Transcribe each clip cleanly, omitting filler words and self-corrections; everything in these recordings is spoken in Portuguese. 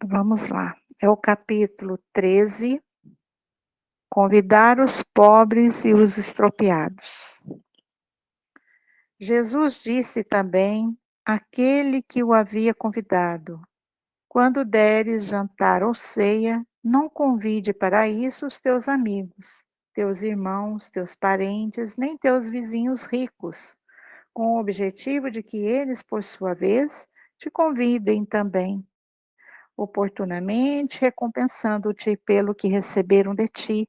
Vamos lá. É o capítulo 13, convidar os pobres e os expropriados. Jesus disse também àquele que o havia convidado: quando deres jantar ou ceia, não convide para isso os teus amigos, teus irmãos, teus parentes, nem teus vizinhos ricos, com o objetivo de que eles, por sua vez, te convidem também, oportunamente recompensando-te pelo que receberam de ti.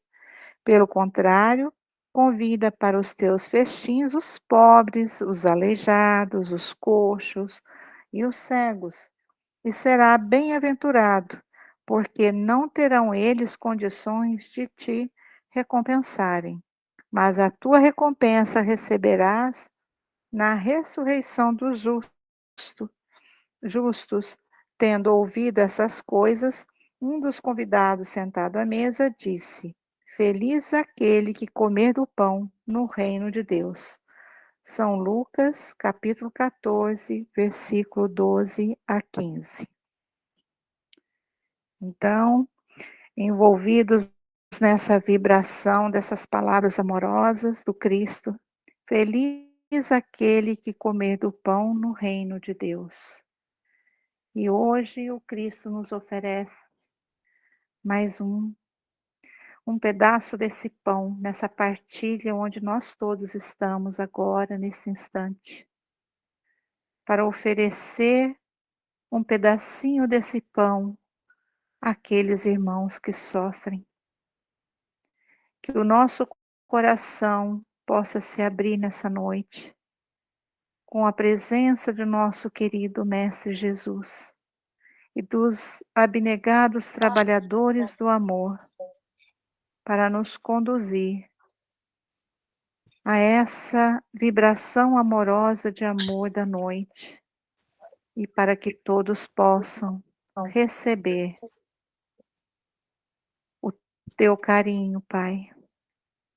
Pelo contrário, convida para os teus festins os pobres, os aleijados, os coxos e os cegos, e será bem-aventurado, porque não terão eles condições de te recompensarem. Mas a tua recompensa receberás na ressurreição dos justos. Tendo ouvido essas coisas, um dos convidados sentado à mesa disse: feliz aquele que comer do pão no reino de Deus. São Lucas, capítulo 14, versículo 12 a 15. Então, envolvidos nessa vibração dessas palavras amorosas do Cristo, feliz aquele que comer do pão no reino de Deus. E hoje o Cristo nos oferece mais um pedaço desse pão, nessa partilha onde nós todos estamos agora, nesse instante, para oferecer um pedacinho desse pão àqueles irmãos que sofrem. Que o nosso coração possa se abrir nessa noite, com a presença do nosso querido Mestre Jesus e dos abnegados trabalhadores do amor, para nos conduzir a essa vibração amorosa de amor da noite e para que todos possam receber o teu carinho, Pai,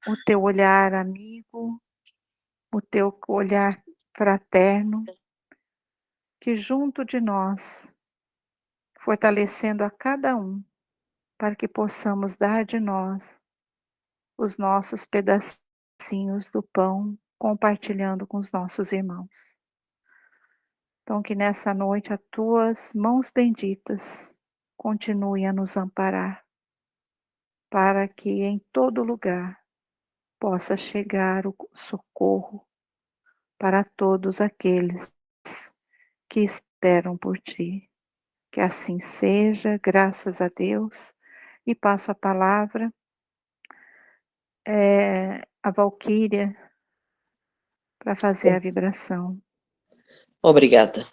o teu olhar amigo, o teu olhar fraterno, que junto de nós, fortalecendo a cada um, para que possamos dar de nós os nossos pedacinhos do pão, compartilhando com os nossos irmãos. Então, que nessa noite as tuas mãos benditas continuem a nos amparar, para que em todo lugar possa chegar o socorro para todos aqueles que esperam por ti. Que assim seja, graças a Deus. E passo a palavra a Valquíria para fazer a vibração. Obrigada.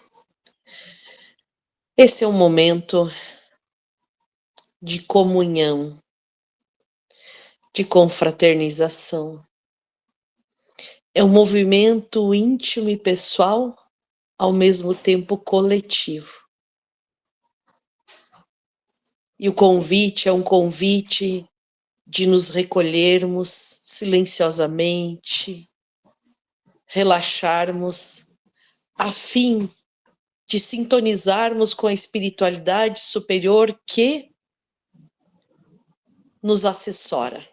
Esse é um momento de comunhão, de confraternização. É um movimento íntimo e pessoal, ao mesmo tempo coletivo. E o convite é um convite de nos recolhermos silenciosamente, relaxarmos, a fim de sintonizarmos com a espiritualidade superior que nos assessora.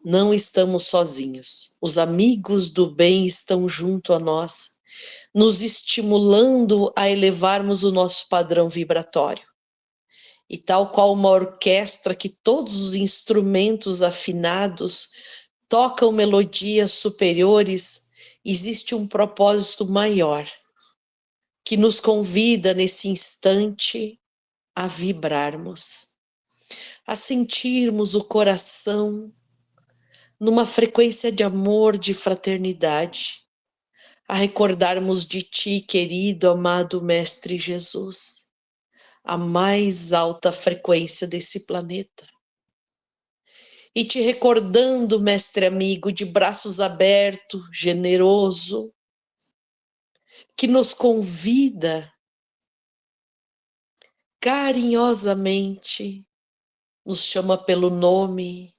Não estamos sozinhos. Os amigos do bem estão junto a nós, nos estimulando a elevarmos o nosso padrão vibratório. E tal qual uma orquestra que todos os instrumentos afinados tocam melodias superiores, existe um propósito maior, que nos convida nesse instante a vibrarmos, a sentirmos o coração numa frequência de amor, de fraternidade, a recordarmos de ti, querido, amado Mestre Jesus, a mais alta frequência desse planeta. E te recordando, mestre amigo, de braços abertos, generoso, que nos convida carinhosamente, nos chama pelo nome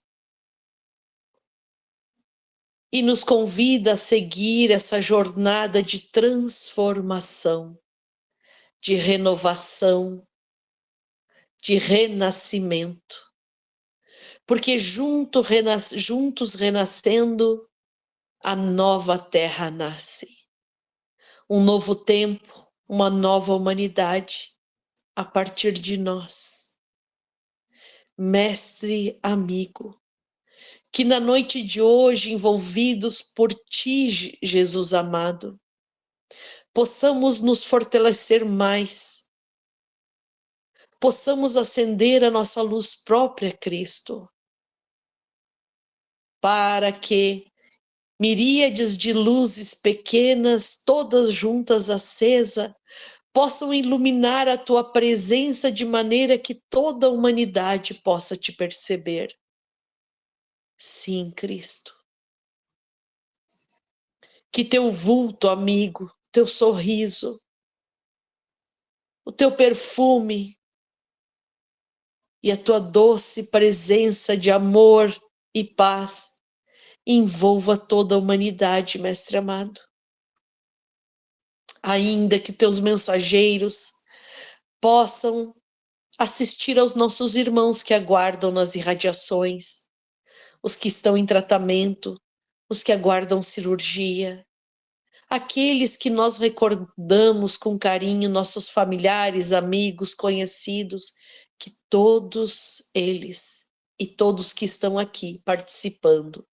e nos convida a seguir essa jornada de transformação, de renovação, de renascimento. Porque juntos renascendo, a nova terra nasce. Um novo tempo, uma nova humanidade a partir de nós. Mestre amigo, que na noite de hoje, envolvidos por ti, Jesus amado, possamos nos fortalecer mais, possamos acender a nossa luz própria, Cristo, para que miríades de luzes pequenas, todas juntas acesa, possam iluminar a tua presença de maneira que toda a humanidade possa te perceber. Sim, Cristo. Que teu vulto, amigo, teu sorriso, o teu perfume e a tua doce presença de amor e paz envolva toda a humanidade, Mestre amado. Ainda que teus mensageiros possam assistir aos nossos irmãos que aguardam nas irradiações, os que estão em tratamento, os que aguardam cirurgia, aqueles que nós recordamos com carinho, nossos familiares, amigos, conhecidos, que todos eles e todos que estão aqui participando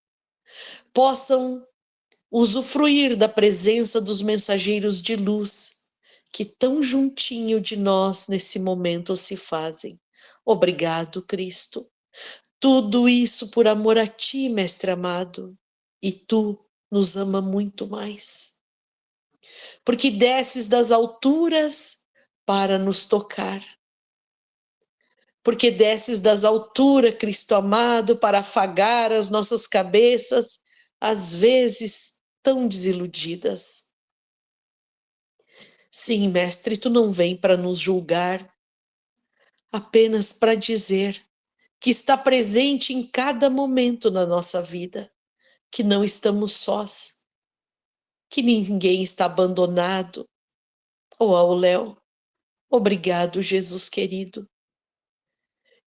possam usufruir da presença dos mensageiros de luz que tão juntinho de nós nesse momento se fazem. Obrigado, Cristo. Tudo isso por amor a ti, Mestre amado, e tu nos ama muito mais. Porque desces das alturas para nos tocar. Porque desces das alturas, Cristo amado, para afagar as nossas cabeças, às vezes tão desiludidas. Sim, Mestre, tu não vem para nos julgar, apenas para dizer que está presente em cada momento na nossa vida, que não estamos sós, que ninguém está abandonado. Oh, Auléo, obrigado, Jesus querido.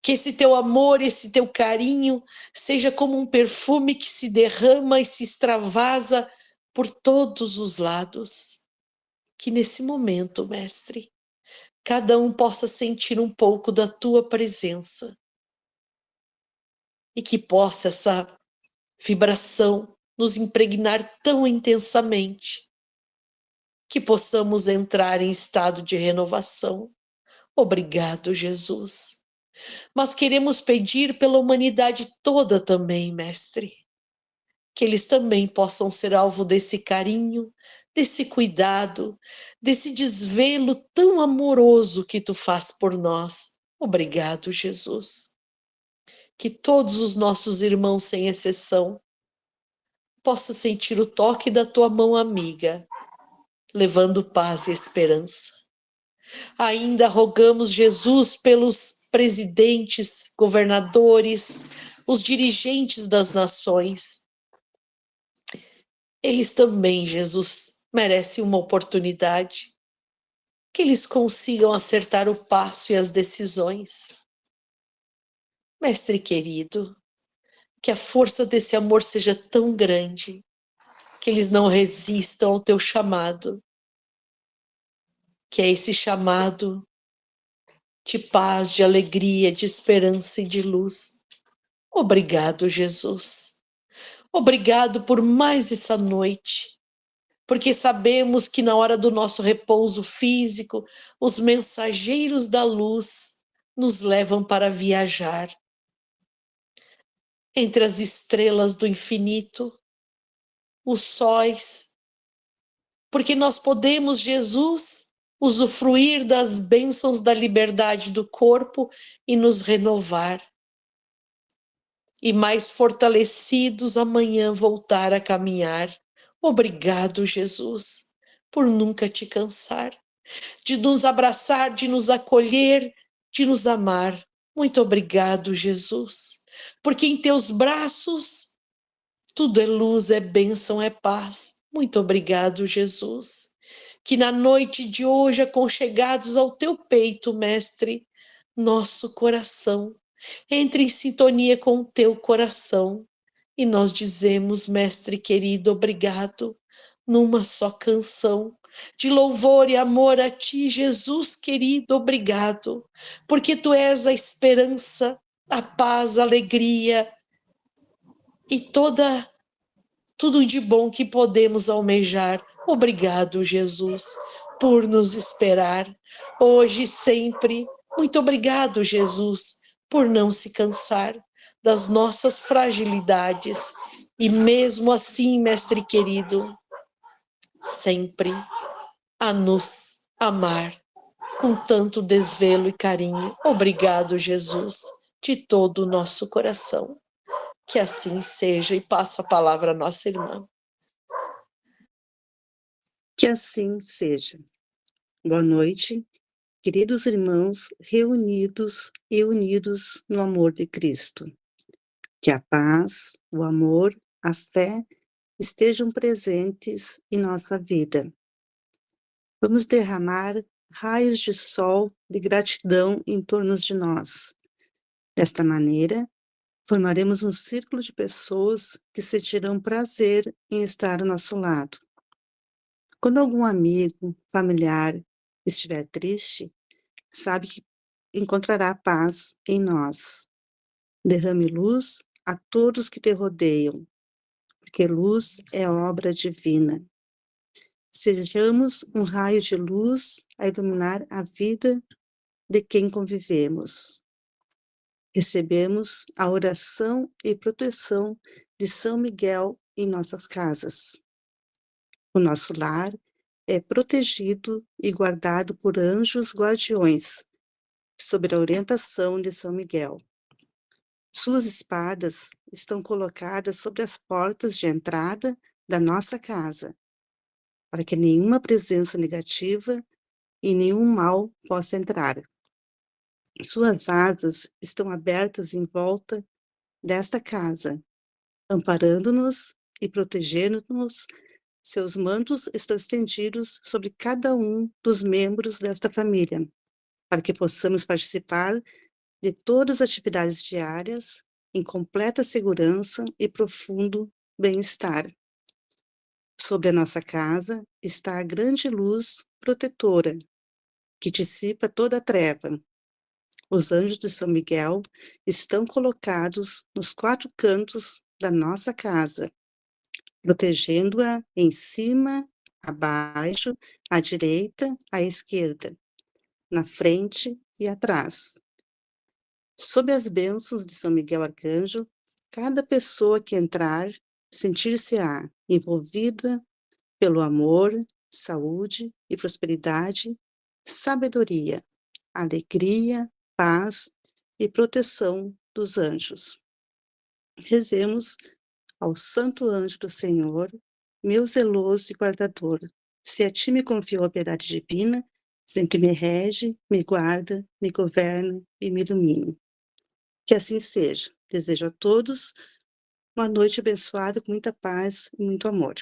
Que esse teu amor, esse teu carinho, seja como um perfume que se derrama e se extravasa por todos os lados. Que nesse momento, Mestre, cada um possa sentir um pouco da tua presença. E que possa essa vibração nos impregnar tão intensamente que possamos entrar em estado de renovação. Obrigado, Jesus. Mas queremos pedir pela humanidade toda também, Mestre, que eles também possam ser alvo desse carinho, desse cuidado, desse desvelo tão amoroso que tu faz por nós. Obrigado, Jesus. Que todos os nossos irmãos, sem exceção, possam sentir o toque da tua mão amiga, levando paz e esperança. Ainda rogamos, Jesus, pelos presidentes, governadores, os dirigentes das nações. Eles também, Jesus, merecem uma oportunidade, que eles consigam acertar o passo e as decisões. Mestre querido, que a força desse amor seja tão grande, que eles não resistam ao teu chamado, que é esse chamado de paz, de alegria, de esperança e de luz. Obrigado, Jesus. Obrigado por mais essa noite, porque sabemos que na hora do nosso repouso físico, os mensageiros da luz nos levam para viajar entre as estrelas do infinito, os sóis, porque nós podemos, Jesus, usufruir das bênçãos da liberdade do corpo e nos renovar. E mais fortalecidos amanhã voltar a caminhar. Obrigado, Jesus, por nunca te cansar, de nos abraçar, de nos acolher, de nos amar. Muito obrigado, Jesus, porque em teus braços tudo é luz, é bênção, é paz. Muito obrigado, Jesus. que na noite de hoje, aconchegados ao teu peito, Mestre, nosso coração entre em sintonia com o teu coração. E nós dizemos, Mestre querido, obrigado, numa só canção, de louvor e amor a ti, Jesus querido, obrigado, porque tu és a esperança, a paz, a alegria e tudo de bom que podemos almejar. Obrigado, Jesus, por nos esperar, hoje e sempre. Muito obrigado, Jesus, por não se cansar das nossas fragilidades. E mesmo assim, Mestre querido, sempre a nos amar com tanto desvelo e carinho. Obrigado, Jesus, de todo o nosso coração. Que assim seja, e passo a palavra à nossa irmã. Que assim seja. Boa noite, queridos irmãos reunidos e unidos no amor de Cristo. Que a paz, o amor, a fé estejam presentes em nossa vida. Vamos derramar raios de sol de gratidão em torno de nós. Desta maneira, formaremos um círculo de pessoas que sentirão prazer em estar ao nosso lado. Quando algum amigo, familiar estiver triste, sabe que encontrará paz em nós. Derrame luz a todos que te rodeiam, porque luz é obra divina. Sejamos um raio de luz a iluminar a vida de quem convivemos. Recebemos a oração e proteção de São Miguel em nossas casas. O nosso lar é protegido e guardado por anjos guardiões, sob a orientação de São Miguel. Suas espadas estão colocadas sobre as portas de entrada da nossa casa, para que nenhuma presença negativa e nenhum mal possa entrar. Suas asas estão abertas em volta desta casa, amparando-nos e protegendo-nos. Seus mantos estão estendidos sobre cada um dos membros desta família, para que possamos participar de todas as atividades diárias em completa segurança e profundo bem-estar. Sobre a nossa casa está a grande luz protetora, que dissipa toda a treva. Os anjos de São Miguel estão colocados nos 4 cantos da nossa casa, protegendo-a em cima, abaixo, à direita, à esquerda, na frente e atrás. Sob as bênçãos de São Miguel Arcanjo, cada pessoa que entrar sentir-se-á envolvida pelo amor, saúde e prosperidade, sabedoria, alegria, paz e proteção dos anjos. Rezemos ao Santo Anjo do Senhor, meu zeloso e guardador. Se a ti me confio a piedade divina, sempre me rege, me guarda, me governa e me ilumine. Que assim seja. Desejo a todos uma noite abençoada com muita paz e muito amor.